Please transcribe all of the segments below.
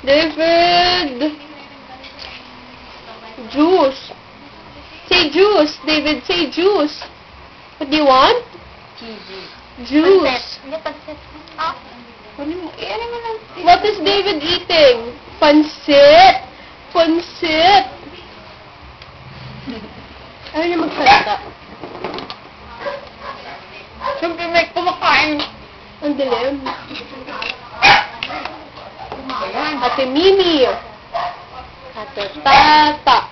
David! Juice. Say juice, David. Say juice. What do you want? Juice. Hindi, pansit. Ah. What is David eating? Pansit. Pansit. Ayaw niya magsalita. Siyempre may kumakain. Ang dilim. Ate Mimi. Ate Tata.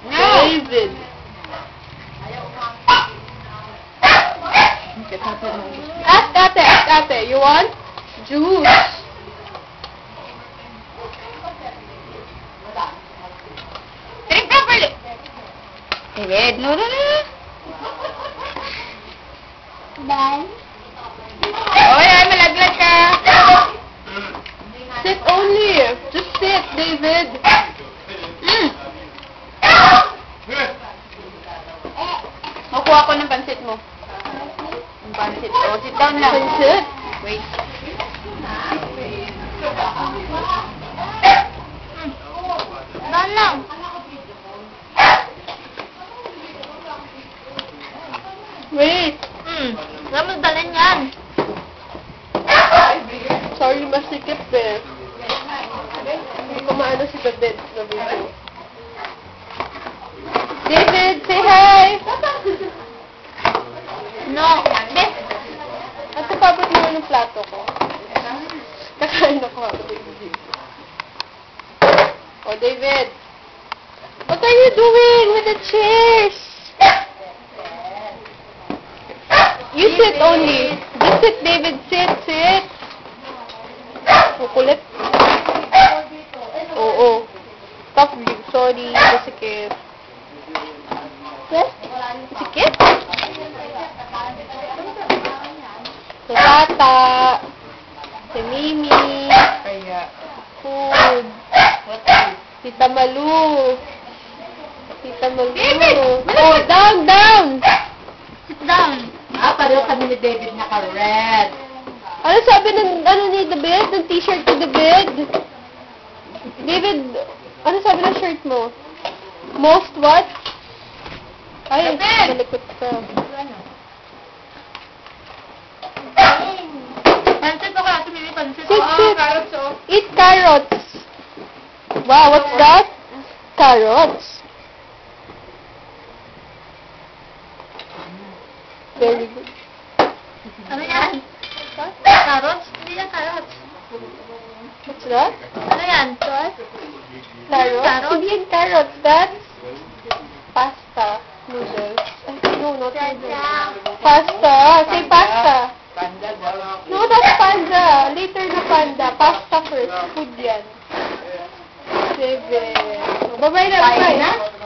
David. Ask ate. You want? Juice. Drink properly. David, no. Bye. Oy, ay, malaglag ka. Sit only. Just sit, David. Makuha ko ng pansit mo. Ang pansit. Oh, sit down lang. Pansit? Wait. Down lang. Wait. Wala mo dalhin yan. Sorry, masikip eh. Hindi ko maano si David na video. David, say hi! No. This. At napabot naman yung plato ko. Kakain ako habang nag-video. Oh, David! What are you doing with the chairs? You sit only. Just sit, David. Sit. Kukulit. Oo. Stop. Sorry. Masikip. Masikip? Si Tata. Si Mimi. Food. Tita Malu. David! Oh, down! Sit down. Pareho kami ni David naka-red. Ano sabi ng, ni David? Ng t-shirt ni David? David, ano sabi ng shirt mo? Most what? Ay, David! malikot ka. Pansit ko kaya tumili pansit. Sit. Carrots oh. Eat carrots. Wow, what's that? Carrots. Very good. Ano yan? Carrots? Hindi yan carrots. What's that? Ano yan? What? Carrots? Carrots? Hindi yan carrots. That's pasta. Noodles. Ay, no, not noodles. Pasta. Say pasta. No, that's panda. Later na panda. Pasta first. Food yan. Bebe. Bye-bye na. Bye.